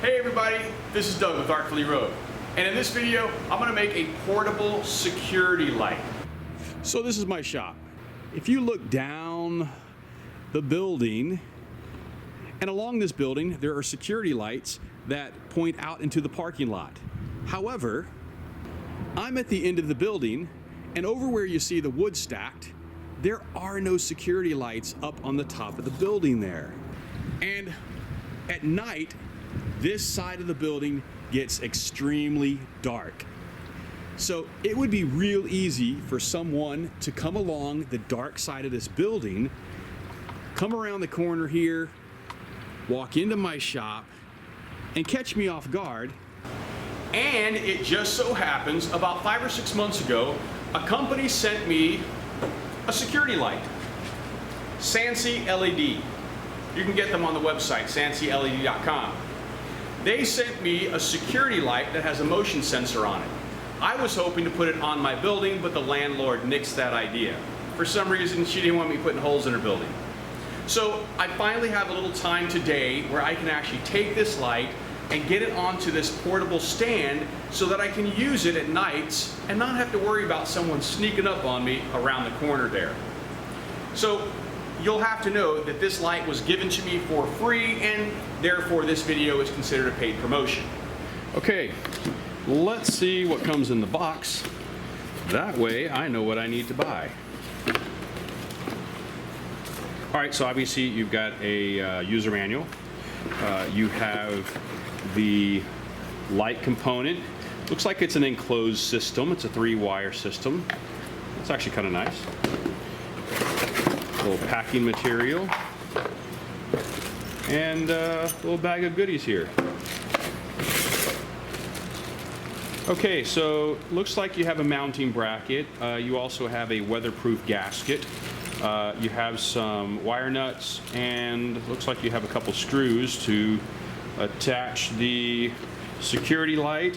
Hey everybody, this is Doug with Artfully Road, and in this video I'm going to make a portable security light. So this is my shop. If you look down the building, and along this building there are security lights that point out into the parking lot. However, I'm at the end of the building, and over where you see the wood stacked, there are no security lights up on the top of the building there. And at night, this side of the building gets extremely dark. So it would be real easy for someone to come along the dark side of this building, come around the corner here, walk into my shop, and catch me off guard. And it just so happens, about 5 or 6 months ago, a company sent me a security light, Sansi LED. You can get them on the website, sansyled.com. They sent me a security light that has a motion sensor on it. I was hoping to put it on my building, but the landlord nixed that idea. For some reason, she didn't want me putting holes in her building. So I finally have a little time today where I can actually take this light and get it onto this portable stand so that I can use it at nights and not have to worry about someone sneaking up on me around the corner there. So you'll have to know that this light was given to me for free, and therefore this video is considered a paid promotion. Okay, let's see what comes in the box. That way I know what I need to buy. All right, so obviously you've got a user manual. You have the light component. Looks like it's an enclosed system. It's a 3-wire system. It's actually kind of nice. A little packing material, and a little bag of goodies here. Okay, so looks like you have a mounting bracket. You also have a weatherproof gasket. You have some wire nuts, and looks like you have a couple screws to attach the security light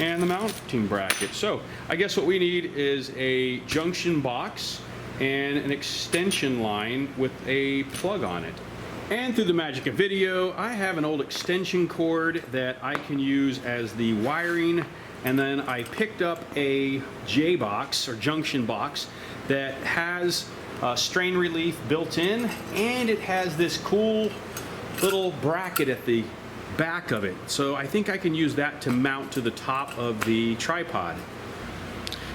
and the mounting bracket. So I guess what we need is a junction box and an extension line with a plug on it. And through the magic of video, I have an old extension cord that I can use as the wiring, and then I picked up a J-box or junction box that has strain relief built in, and it has this cool little bracket at the back of it. So I think I can use that to mount to the top of the tripod.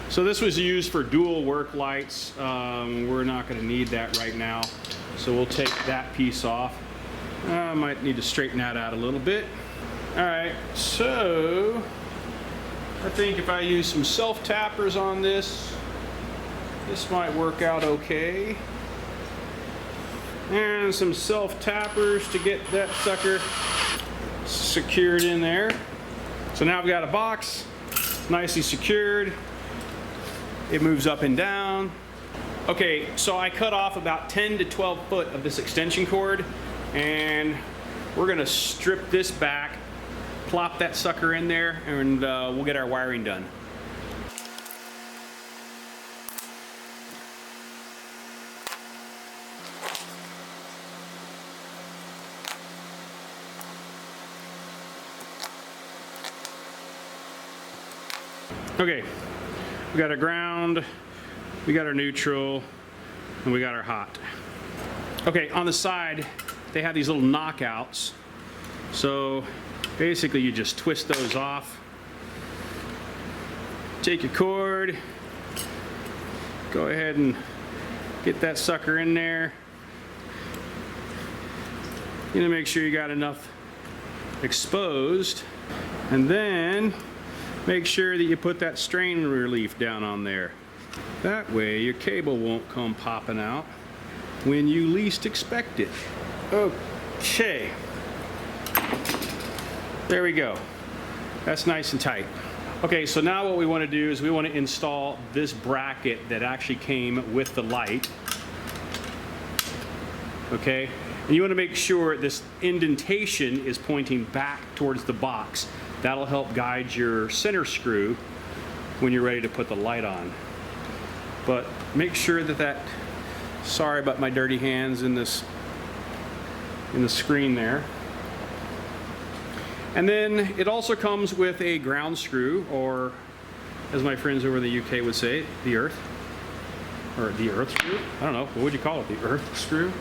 So this was used for dual work lights. We're not going to need that right now, so we'll take that piece off. I might need to straighten that out a little bit. All right, so I think if I use some self-tappers on this, this might work out okay. And some self-tappers to get that sucker secured in there. So now I've got a box, nicely secured. It moves up and down. Okay, so I cut off about 10 to 12 foot of this extension cord, and we're gonna strip this back, plop that sucker in there, and we'll get our wiring done. Okay. We got our ground, we got our neutral, and we got our hot. Okay, on the side, they have these little knockouts. So basically you just twist those off. Take your cord, go ahead and get that sucker in there. You know, make sure you got enough exposed, and then make sure that you put that strain relief down on there. That way your cable won't come popping out when you least expect it. Okay. There we go. That's nice and tight. Okay, so now what we want to do is we want to install this bracket that actually came with the light. Okay? And you want to make sure this indentation is pointing back towards the box. That'll help guide your center screw when you're ready to put the light on. But make sure that sorry about my dirty hands in the screen there. And then it also comes with a ground screw, or as my friends over in the UK would say, the earth. Or the earth screw? I don't know, what would you call it? The earth screw?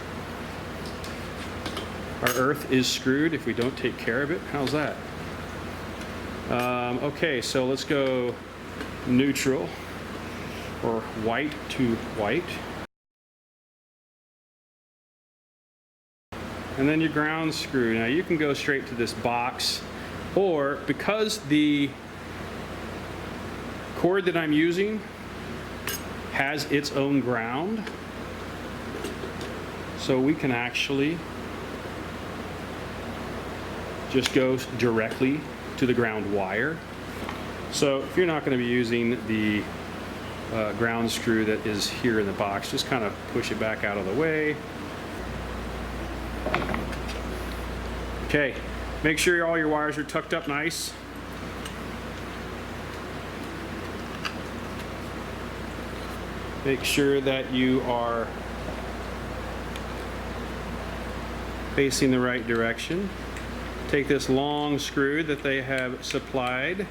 Our earth is screwed if we don't take care of it. How's that? Okay, so let's go neutral, or white to white. And then your ground screw. Now you can go straight to this box, or because the cord that I'm using has its own ground, so we can actually just go directly to the ground wire. So if you're not going to be using the ground screw that is here in the box, just kind of push it back out of the way. Okay, make sure all your wires are tucked up nice. Make sure that you are facing the right direction. Take this long screw that they have supplied.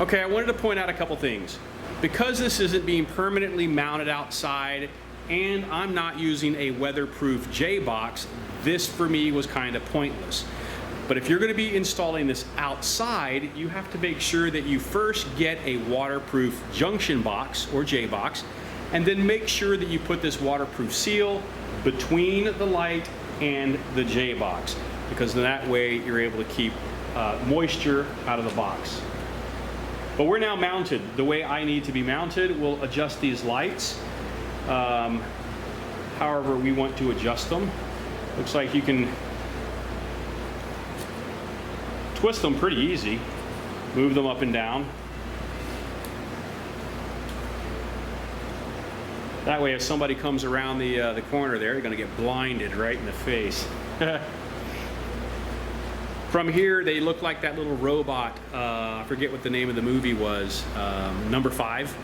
Okay, I wanted to point out a couple things. Because this isn't being permanently mounted outside and I'm not using a weatherproof J-box, this for me was kind of pointless. But if you're going to be installing this outside, you have to make sure that you first get a waterproof junction box or J-box, and then make sure that you put this waterproof seal between the light and the J-box, because that way you're able to keep moisture out of the box. But we're now mounted the way I need to be mounted. We'll adjust these lights however we want to adjust them. Looks like you can twist them pretty easy, move them up and down. That way if somebody comes around the corner there, you're going to get blinded right in the face. From here, they look like that little robot. I forget what the name of the movie was, Number 5.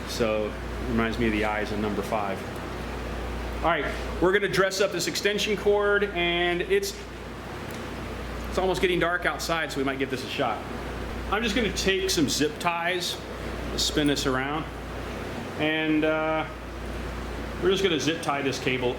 So it reminds me of the eyes in Number 5. All right, we're going to dress up this extension cord, and it's almost getting dark outside, so we might give this a shot. I'm just going to take some zip ties, spin this around, and we're just going to zip tie this cable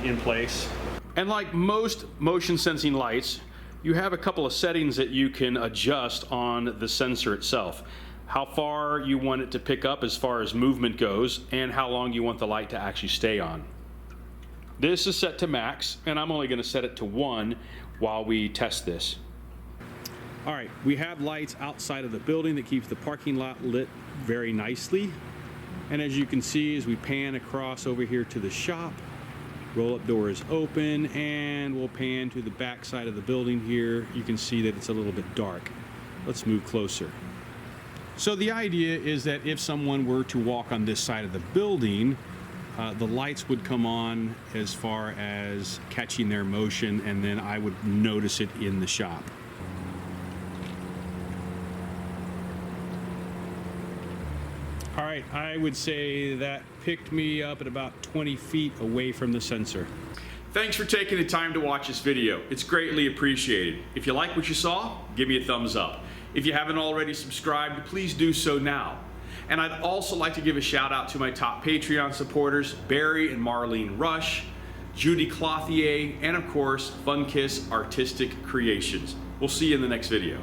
in place. And like most motion sensing lights, you have a couple of settings that you can adjust on the sensor itself. How far you want it to pick up as far as movement goes, and how long you want the light to actually stay on. This is set to max, and I'm only going to set it to 1 while we test this. All right, we have lights outside of the building that keeps the parking lot lit very nicely. And as you can see, as we pan across over here to the shop, roll-up door is open, and we'll pan to the back side of the building here. You can see that it's a little bit dark. Let's move closer. So the idea is that if someone were to walk on this side of the building, the lights would come on as far as catching their motion, and then I would notice it in the shop. All right, I would say that picked me up at about 20 feet away from the sensor. Thanks for taking the time to watch this video. It's greatly appreciated. If you like what you saw, give me a thumbs up. If you haven't already subscribed, please do so now. And I'd also like to give a shout out to my top Patreon supporters, Barry and Marlene Rush, Judy Clothier, and of course, Funkiss Artistic Creations. We'll see you in the next video.